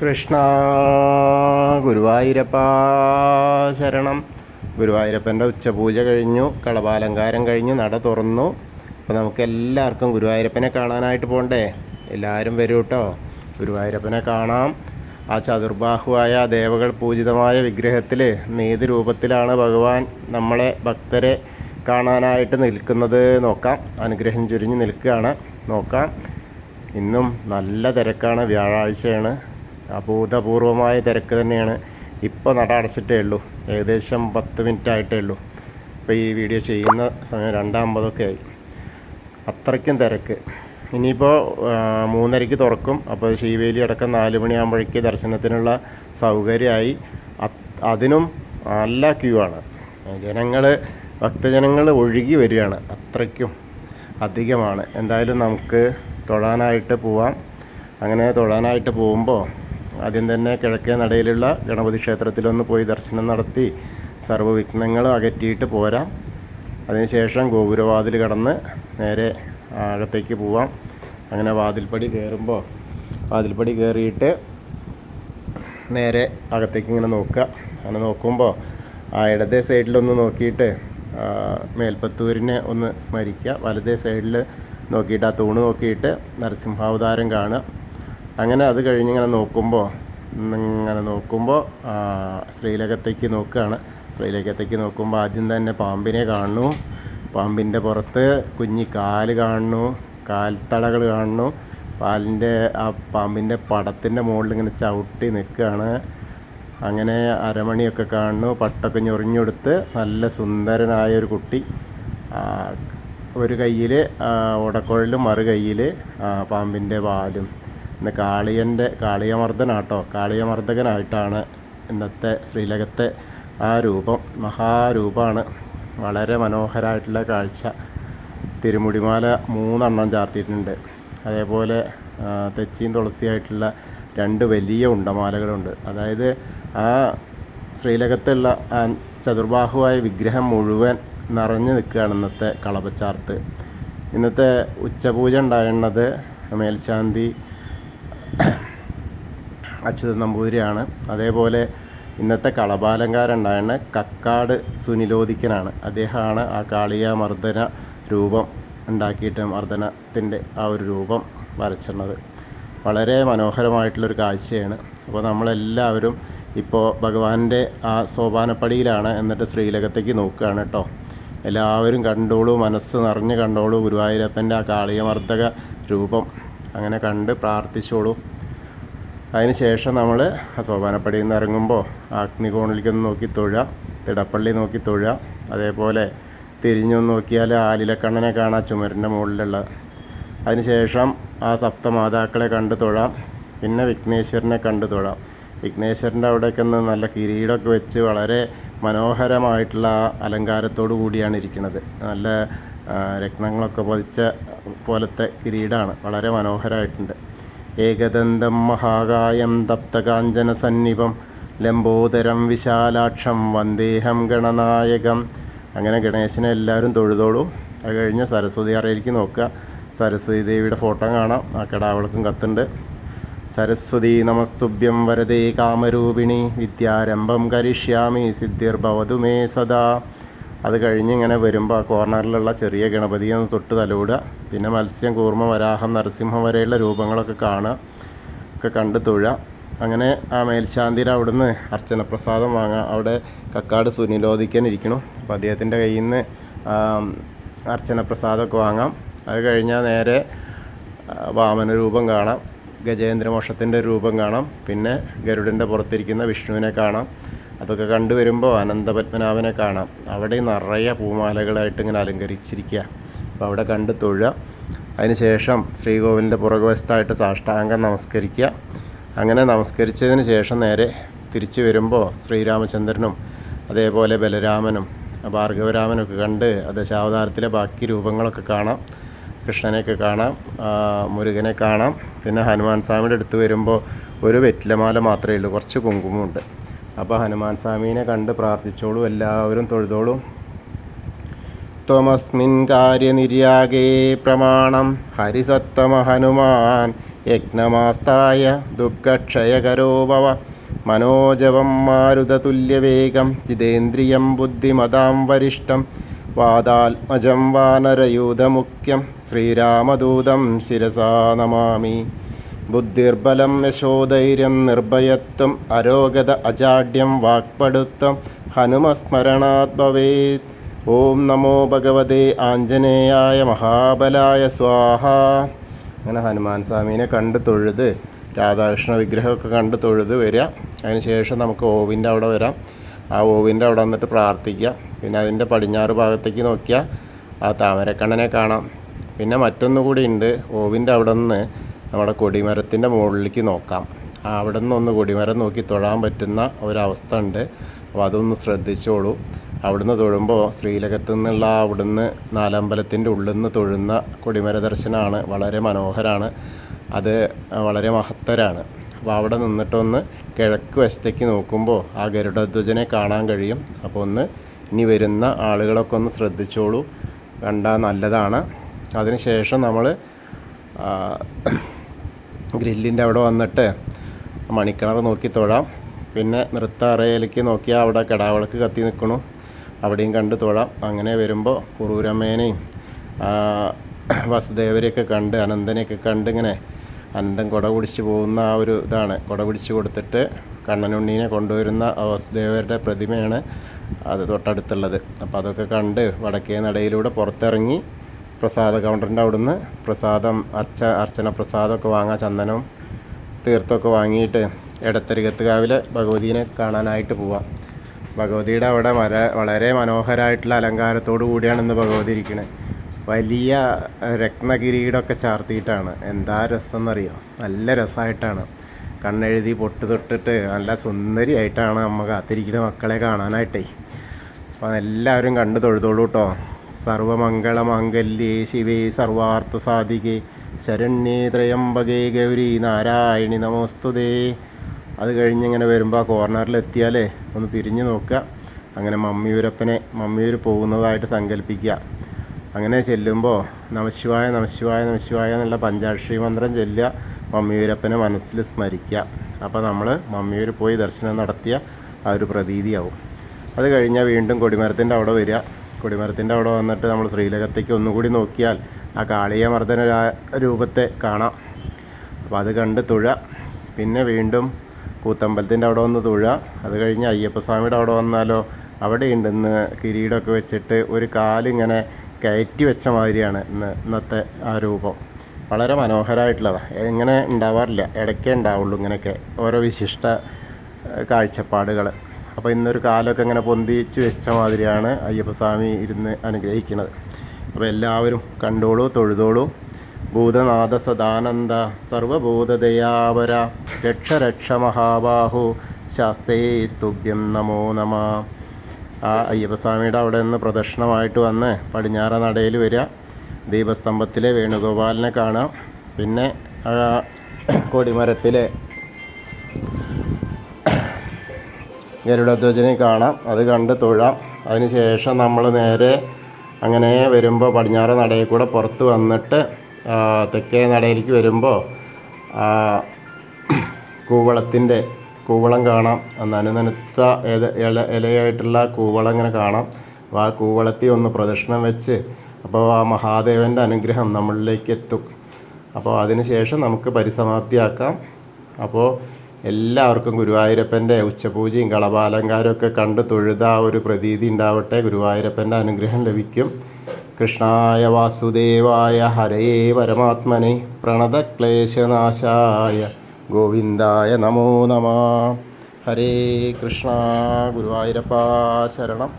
കൃഷ്ണ ഗുരുവായൂരപ്പ ശരണം. ഗുരുവായൂരപ്പൻ്റെ ഉച്ചപൂജ കഴിഞ്ഞു, കളഭാലങ്കാരം കഴിഞ്ഞു, നട തുറന്നു. അപ്പോൾ നമുക്ക് എല്ലാവർക്കും ഗുരുവായൂരപ്പനെ കാണാനായിട്ട് പോകണ്ടേ? എല്ലാവരും വരൂ കേട്ടോ, ഗുരുവായൂരപ്പനെ കാണാം. ആ ചതുർബാഹുവായ ദേവകൾ പൂജിതമായ വിഗ്രഹത്തിൽ നേത് രൂപത്തിലാണ് ഭഗവാൻ നമ്മളെ ഭക്തരെ കാണാനായിട്ട് നിൽക്കുന്നത്. നോക്കാം, അനുഗ്രഹം ചുരിഞ്ഞ് നിൽക്കുകയാണ്. നോക്കാം. ഇന്നും നല്ല തിരക്കാണ്, വ്യാഴാഴ്ചയാണ്. അഭൂതപൂർവമായ തിരക്ക് തന്നെയാണ്. ഇപ്പോൾ നട അടച്ചിട്ടേ ഉള്ളൂ, ഏകദേശം 10 മിനിറ്റ് ആയിട്ടേ ഉള്ളൂ. ഇപ്പോൾ ഈ വീഡിയോ ചെയ്യുന്ന സമയം 2:50 ആയി. അത്രയ്ക്കും തിരക്ക്. ഇനിയിപ്പോൾ 3:30 തുറക്കും. അപ്പോൾ ശീവേലി അടക്കം 4 മണിയാകുമ്പോഴേക്ക് ദർശനത്തിനുള്ള സൗകര്യമായി. അതിനും നല്ല ക്യൂ ആണ്. ഭക്തജനങ്ങൾ ഒഴുകി വരികയാണ്, അത്രയ്ക്കും അധികമാണ്. എന്തായാലും നമുക്ക് തൊഴാനായിട്ട് പോവാം. അങ്ങനെ തൊഴാനായിട്ട് പോകുമ്പോൾ ആദ്യം തന്നെ കിഴക്കേ നടയിലുള്ള ഗണപതി ക്ഷേത്രത്തിലൊന്ന് പോയി ദർശനം നടത്തി സർവ്വവിഘ്നങ്ങളും അകറ്റിയിട്ട് പോരാം. അതിനുശേഷം ഗോപുരവാതിൽ കടന്ന് നേരെ അകത്തേക്ക് പോവാം. അങ്ങനെ വാതിൽപ്പടി കയറിയിട്ട് നേരെ അകത്തേക്ക് ഇങ്ങനെ നോക്കുക. അങ്ങനെ നോക്കുമ്പോൾ ആ ഇടതേ സൈഡിലൊന്ന് നോക്കിയിട്ട് മേൽപ്പത്തൂരിനെ ഒന്ന് സ്മരിക്കുക. വലതേ സൈഡിൽ നോക്കിയിട്ട് ആ തൂണ് നോക്കിയിട്ട് നരസിംഹാവതാരം കാണുക. അങ്ങനെ അത് കഴിഞ്ഞിങ്ങനെ നോക്കുമ്പോൾ ശ്രീലകത്തേക്ക് നോക്കുകയാണ്. ശ്രീലകത്തേക്ക് നോക്കുമ്പോൾ ആദ്യം തന്നെ പാമ്പിനെ കാണുന്നു. പാമ്പിൻ്റെ പുറത്ത് കുഞ്ഞി കാല് കാണുന്നു, കാൽത്തളകൾ കാണുന്നു. ആ പാമ്പിൻ്റെ പടത്തിൻ്റെ മുകളിൽ ഇങ്ങനെ ചവിട്ടി നിൽക്കുകയാണ്. അങ്ങനെ അരമണിയൊക്കെ കാണുന്നു. പട്ടൊക്കെ ഞൊറിഞ്ഞെടുത്ത് നല്ല സുന്ദരനായൊരു കുട്ടി. ഒരു കയ്യിൽ ഉടക്കുഴലും മറു കയ്യിൽ പാമ്പിൻ്റെ വാലും. ഇന്ന് കാളിയമർദ്ദകനായിട്ടാണ് ഇന്നത്തെ ശ്രീലകത്തെ ആ രൂപം. മഹാരൂപമാണ്, വളരെ മനോഹരമായിട്ടുള്ള കാഴ്ച. തിരുമുടിമാല 3 ചാർത്തിയിട്ടുണ്ട്. അതേപോലെ തെച്ചിയും തുളസിയായിട്ടുള്ള 2 വലിയ ഉണ്ടമാലകളുണ്ട്. അതായത് ആ ശ്രീലകത്തുള്ള ചതുർബാഹുവായ വിഗ്രഹം മുഴുവൻ നിറഞ്ഞു നിൽക്കുകയാണ് ഇന്നത്തെ കളഭച്ചാർത്ത്. ഇന്നത്തെ ഉച്ചപൂജ ഉണ്ടായിരുന്നത് മേൽശാന്തി അച്യുതൻ നമ്പൂതിരിയാണ്. അതേപോലെ ഇന്നത്തെ കളഭാലങ്കാരം ഉണ്ടായിരുന്നത് കക്കാട് സുനിലോദിക്കനാണ്. അദ്ദേഹമാണ് ആ കാളിയമർദ്ദന രൂപം ഉണ്ടാക്കിയിട്ട് മർദ്ദനത്തിൻ്റെ ആ ഒരു രൂപം വരച്ചിരുന്നത്. വളരെ മനോഹരമായിട്ടുള്ളൊരു കാഴ്ചയാണ്. അപ്പോൾ നമ്മളെല്ലാവരും ഇപ്പോൾ ഭഗവാന്റെ ആ സോപാനപ്പടിയിലാണ്. എന്നിട്ട് ശ്രീലകത്തേക്ക് നോക്കുകയാണ് കേട്ടോ. എല്ലാവരും കണ്ടോളൂ, മനസ്സ് നിറഞ്ഞ് കണ്ടോളൂ ഗുരുവായൂരപ്പൻ്റെ ആ കാളിയമർദ്ദക രൂപം. അങ്ങനെ കണ്ട് പ്രാർത്ഥിച്ചോളൂ. അതിന് ശേഷം നമ്മൾ ആ സോപാനപ്പടിയിൽ നിന്ന് ഇറങ്ങുമ്പോൾ അഗ്നികോണിലേക്കൊന്ന് നോക്കി തൊഴുക, തിടപ്പള്ളി നോക്കി തൊഴുക. അതേപോലെ തിരിഞ്ഞൊന്ന് നോക്കിയാൽ ആലിലക്കണ്ണനെ കാണാം, ചുമരിൻ്റെ മുകളിലുള്ള. അതിനുശേഷം ആ സപ്തമാതാക്കളെ കണ്ട് തൊഴാം. പിന്നെ വിഘ്നേശ്വരനെ കണ്ട് തൊഴാം. വിഘ്നേശ്വരൻ്റെ അവിടേക്ക് ഒന്ന് നല്ല കിരീടമൊക്കെ വെച്ച് വളരെ മനോഹരമായിട്ടുള്ള അലങ്കാരത്തോടു കൂടിയാണ് ഇരിക്കുന്നത്. നല്ല രത്നങ്ങളൊക്കെ പതിച്ച പോലത്തെ കിരീടമാണ്, വളരെ മനോഹരമായിട്ടുണ്ട്. ഏകദന്തം മഹാകായം തപ്തകാഞ്ചന സന്നിഭം ലംബോദരം വിശാലാക്ഷം വന്ദേഹം ഗണനായകം. അങ്ങനെ ഗണേശനെ എല്ലാവരും തൊഴുതോളൂ. അത് കഴിഞ്ഞ് സരസ്വതി അറയിലേക്ക് നോക്കുക. സരസ്വതി ദേവിയുടെ ഫോട്ടോ കാണാം. ആ കിടാവിളക്കും കത്തുണ്ട്. സരസ്വതി നമസ്തുഭ്യം വരദേ കാമരൂപിണി വിദ്യാരംഭം കരിഷ്യാമി സിദ്ധിർഭവതു മേ സദാ. അത് കഴിഞ്ഞ് ഇങ്ങനെ വരുമ്പോൾ ആ കോർണറിലുള്ള ചെറിയ ഗണപതിയെ ഒന്ന് തൊട്ട് തലോടുക. പിന്നെ മത്സ്യം, കൂർമ്മ, വരാഹം, നരസിംഹം വരെയുള്ള രൂപങ്ങളൊക്കെ കാണുക, ഒക്കെ കണ്ട് തൊഴുക. അങ്ങനെ ആ മേൽശാന്തിയുടെ അവിടുന്ന് അർച്ചന പ്രസാദം വാങ്ങുക. അവിടെ കക്കാട് സുനിലോദിക്കൻ ഇരിക്കണം. അപ്പോൾ അദ്ദേഹത്തിൻ്റെ കയ്യിൽ നിന്ന് അർച്ചന പ്രസാദമൊക്കെ വാങ്ങാം. അത് കഴിഞ്ഞാൽ നേരെ വാമന രൂപം കാണാം, ഗജേന്ദ്രമോക്ഷത്തിൻ്റെ രൂപം കാണാം, പിന്നെ ഗരുഡൻ്റെ പുറത്തിരിക്കുന്ന വിഷ്ണുവിനെ കാണാം. അതൊക്കെ കണ്ടുവരുമ്പോൾ അനന്തപത്മനാഭനെ കാണാം. അവിടെ നിറയെ പൂമാലകളായിട്ട് ഇങ്ങനെ അലങ്കരിച്ചിരിക്കുക. അപ്പോൾ അവിടെ കണ്ട് തൊഴുക. അതിനുശേഷം ശ്രീകോവിലിൻ്റെ പുറകുവശത്തായിട്ട് സാഷ്ടാംഗം നമസ്കരിക്കുക. അങ്ങനെ നമസ്കരിച്ചതിന് ശേഷം നേരെ തിരിച്ചു വരുമ്പോൾ ശ്രീരാമചന്ദ്രനും അതേപോലെ ബലരാമനും ഭാർഗവരാമനൊക്കെ കണ്ട് ദശാവതാരത്തിലെ ബാക്കി രൂപങ്ങളൊക്കെ കാണാം. കൃഷ്ണനെയൊക്കെ കാണാം, മുരുകനെ കാണാം. പിന്നെ ഹനുമാൻ സ്വാമിയുടെ അടുത്ത് വരുമ്പോൾ ഒരു വെറ്റിലമാല മാത്രമേ ഉള്ളൂ, കുറച്ച് കുങ്കുമമുണ്ട്. അപ്പോൾ ഹനുമാൻ സ്വാമീനെ കണ്ട് പ്രാർത്ഥിച്ചോളൂ, എല്ലാവരും തൊഴുതോളൂ. ത്വമസ്മിൻ കാര്യനിര്യാഗേ പ്രമാണം ഹരിസത്തമ ഹനുമാൻ യജ്ഞമാസ്തായ ദുഃഖക്ഷയകരോ ഭവ മനോജവം മാരുതതുല്യവേഗം ജിതേന്ദ്രിയം ബുദ്ധിമതാം വരിഷ്ഠം വാദാത്മജം വാനരയൂഥമുഖ്യം ശ്രീരാമദൂതം ശിരസാ നമാമി. ബുദ്ധിർബലം യശോധൈര്യം നിർഭയത്വം അരോഗത അജാഡ്യം വാക്പടുത്വം ഹനുമസ്മരണാത് ഭവേത്. ഓം നമോ ഭഗവതേ ആഞ്ജനേയായ മഹാബലായ സ്വാഹ. അങ്ങനെ ഹനുമാൻ സ്വാമീനെ കണ്ട് തൊഴുത് രാധാകൃഷ്ണ വിഗ്രഹമൊക്കെ കണ്ട് തൊഴുത് വരിക. അതിന് ശേഷം നമുക്ക് ഓവിൻ്റെ അവിടെ വരാം. ആ ഓവിൻ്റെ അവിടെ വന്നിട്ട് പ്രാർത്ഥിക്കുക. പിന്നെ അതിൻ്റെ പടിഞ്ഞാറ് ഭാഗത്തേക്ക് നോക്കിയാൽ ആ താമരക്കണ്ണനെ കാണാം. പിന്നെ മറ്റൊന്നുകൂടി ഉണ്ട്, ഓവിൻ്റെ അവിടെ നിന്ന് നമ്മുടെ കൊടിമരത്തിൻ്റെ മുകളിലേക്ക് നോക്കാം. അവിടെ നിന്ന് കൊടിമരം നോക്കി തൊഴാൻ പറ്റുന്ന ഒരവസ്ഥ ഉണ്ട്. അപ്പോൾ അതൊന്ന് ശ്രദ്ധിച്ചോളൂ. അവിടുന്ന് തൊഴുമ്പോൾ ശ്രീലകത്തു നിന്നുള്ള അവിടുന്ന് നാലമ്പലത്തിൻ്റെ ഉള്ളിൽ നിന്ന് തൊഴുന്ന കൊടിമര ദർശനമാണ്. വളരെ മനോഹരമാണ്, അത് വളരെ മഹത്തരാണ്. അപ്പോൾ അവിടെ നിന്നിട്ടൊന്ന് കിഴക്ക് വശത്തേക്ക് നോക്കുമ്പോൾ ആ ഗരുഡധ്വജനെ കാണാൻ കഴിയും. അപ്പോൾ ഇനി വരുന്ന ആളുകളൊക്കെ ഒന്ന് ശ്രദ്ധിച്ചോളൂ, കണ്ടാൽ നല്ലതാണ്. അതിനുശേഷം നമ്മൾ ഗ്രില്ലിൻ്റെ അവിടെ വന്നിട്ട് മണിക്കിണർ നോക്കി തൊഴാം. പിന്നെ നൃത്ത അറയിലേക്ക് നോക്കിയാൽ അവിടെ കിടാവിളക്ക് കത്തി നിൽക്കണു, അവിടെയും കണ്ട് തൊഴാം. അങ്ങനെ വരുമ്പോൾ കുറൂരമ്മേനെയും വസുദേവരെയൊക്കെ കണ്ട് അനന്തനെയൊക്കെ കണ്ട് ഇങ്ങനെ അനന്തൻ കുട പിടിച്ച് പോകുന്ന ആ ഒരു ഇതാണ്. കുട പിടിച്ച് കൊടുത്തിട്ട് കണ്ണനുണ്ണീനെ കൊണ്ടുവരുന്ന വസുദേവരുടെ പ്രതിമയാണ് അത് തൊട്ടടുത്തുള്ളത്. അപ്പോൾ അതൊക്കെ കണ്ട് വടക്കേ നടയിലൂടെ പുറത്തിറങ്ങി പ്രസാദ കൗണ്ടറിൻ്റെ അവിടുന്ന് പ്രസാദം അർച്ചന പ്രസാദമൊക്കെ വാങ്ങാൻ ചന്ദനവും തീർത്ഥമൊക്കെ വാങ്ങിയിട്ട് എടത്തരികത്തുകാവിലെ ഭഗവതീനെ കാണാനായിട്ട് പോവാം. ഭഗവതിയുടെ അവിടെ വളരെ മനോഹരമായിട്ടുള്ള അലങ്കാരത്തോടു കൂടിയാണ് ഇന്ന് ഭഗവതി ഇരിക്കുന്നത്. വലിയ രത്നകിരീടമൊക്കെ ചാർത്തിയിട്ടാണ്. എന്താ രസം എന്നറിയോ, നല്ല രസമായിട്ടാണ്. കണ്ണെഴുതി പൊട്ട് തൊട്ടിട്ട് നല്ല സുന്ദരിയായിട്ടാണ് നമ്മൾ കാത്തിരിക്കുന്ന മക്കളെ കാണാനായിട്ടേ. അപ്പോൾ എല്ലാവരും കണ്ട് തൊഴുതോളൂ കേട്ടോ. സർവമംഗളമാംഗല്യേ ശിവേ സർവാർത്ഥ സാധികേ ശരണ്യേ ത്രയംബകേ ഗൗരി നാരായണി നമോസ്തുതേ. അത് കഴിഞ്ഞിങ്ങനെ വരുമ്പോൾ ആ കോർണറിലെത്തിയാലേ ഒന്ന് തിരിഞ്ഞു നോക്കുക. അങ്ങനെ മമ്മിയൂർ പോകുന്നതായിട്ട് സങ്കല്പിക്കുക. അങ്ങനെ ചെല്ലുമ്പോൾ നമശിവായ നമശിവായ നമശിവായ എന്നുള്ള പഞ്ചാക്ഷരി മന്ത്രം ചൊല്ലുക. മമ്മിയൂരപ്പനെ മനസ്സിൽ സ്മരിക്കുക. അപ്പോൾ നമ്മൾ മമ്മിയൂർ പോയി ദർശനം നടത്തിയ ആ ഒരു പ്രതീതിയാവും. അത് കഴിഞ്ഞാൽ വീണ്ടും കൊടിമരത്തിൻ്റെ അവിടെ വരിക. കൊടിമരത്തിൻ്റെ അവിടെ വന്നിട്ട് നമ്മൾ ശ്രീലകത്തേക്ക് ഒന്നുകൂടി നോക്കിയാൽ ആ കാളിയമർദ്ദന രൂപത്തെ കാണാം. അപ്പോൾ അത് കണ്ട് തൊഴുക. പിന്നെ വീണ്ടും കൂത്തമ്പലത്തിൻ്റെ അവിടെ വന്ന് തൊഴുക. അത് കഴിഞ്ഞ് അയ്യപ്പസ്വാമിയുടെ അവിടെ വന്നാലോ, അവിടെ ഉണ്ടെന്ന് കിരീടമൊക്കെ വെച്ചിട്ട് ഒരു കാലിങ്ങനെ കയറ്റി വെച്ച മാതിരിയാണ് ഇന്നത്തെ ആ രൂപം. വളരെ മനോഹരമായിട്ടുള്ളതാണ്. ഇങ്ങനെ ഉണ്ടാവാറില്ല, ഇടയ്ക്കേ ഉണ്ടാവുള്ളൂ ഇങ്ങനെയൊക്കെ ഓരോ വിശിഷ്ട കാഴ്ചപ്പാടുകൾ. അപ്പോൾ ഇന്നൊരു കാലമൊക്കെ ഇങ്ങനെ പൊന്തിച്ച് വെച്ച മാതിരിയാണ് അയ്യപ്പസ്വാമി ഇരുന്ന് അനുഗ്രഹിക്കുന്നത്. അപ്പോൾ എല്ലാവരും കണ്ടോളൂ, തൊഴുതോളൂ. ഭൂതനാഥ സദാനന്ദ സർവഭൂതദയാവര രക്ഷ രക്ഷ മഹാബാഹു ശാസ്തേ സ്തുഭ്യം നമോ നമ. ആ അയ്യപ്പസ്വാമിയുടെ അവിടെ നിന്ന് പ്രദക്ഷിണമായിട്ട് വന്ന് പടിഞ്ഞാറ നടയിൽ വരിക. ദീപസ്തംഭത്തിലെ വേണുഗോപാലിനെ കാണാം. പിന്നെ കൊടിമരത്തിലെ ഗരുഡധ്വജനെ കാണാം. അത് കണ്ട് തൊഴാം. അതിന് ശേഷം നമ്മൾ നേരെ അങ്ങനെ വരുമ്പോൾ പടിഞ്ഞാറ് നടയിൽ കൂടെ പുറത്ത് വന്നിട്ട് തെക്കേ നടയിലേക്ക് വരുമ്പോൾ കൂവളം കാണാം. നനുനനുത്ത ഇലയായിട്ടുള്ള കൂവളം ഇങ്ങനെ കാണാം. അപ്പോൾ ആ കൂവളത്തിൽ ഒന്ന് പ്രദക്ഷിണം വെച്ച് അപ്പോൾ ആ മഹാദേവൻ്റെ അനുഗ്രഹം നമ്മളിലേക്ക് എത്തും. അപ്പോൾ അതിന് ശേഷം നമുക്ക് പരിസമാപ്തിയാക്കാം. അപ്പോൾ എല്ലാവർക്കും ഗുരുവായൂരപ്പൻ്റെ ഉച്ചപൂജയും കളഭാലങ്കാരവും ഒക്കെ കണ്ട് തൊഴുത ഒരു പ്രതീതി ഉണ്ടാവട്ടെ. ഗുരുവായൂരപ്പൻ്റെ അനുഗ്രഹം ലഭിക്കും. കൃഷ്ണായ വാസുദേവായ ഹരേ പരമാത്മനെ പ്രണതക്ലേശനാശായ ഗോവിന്ദായ നമോ നമഃ. ഹരേ കൃഷ്ണ. ഗുരുവായൂരപ്പ ശരണം.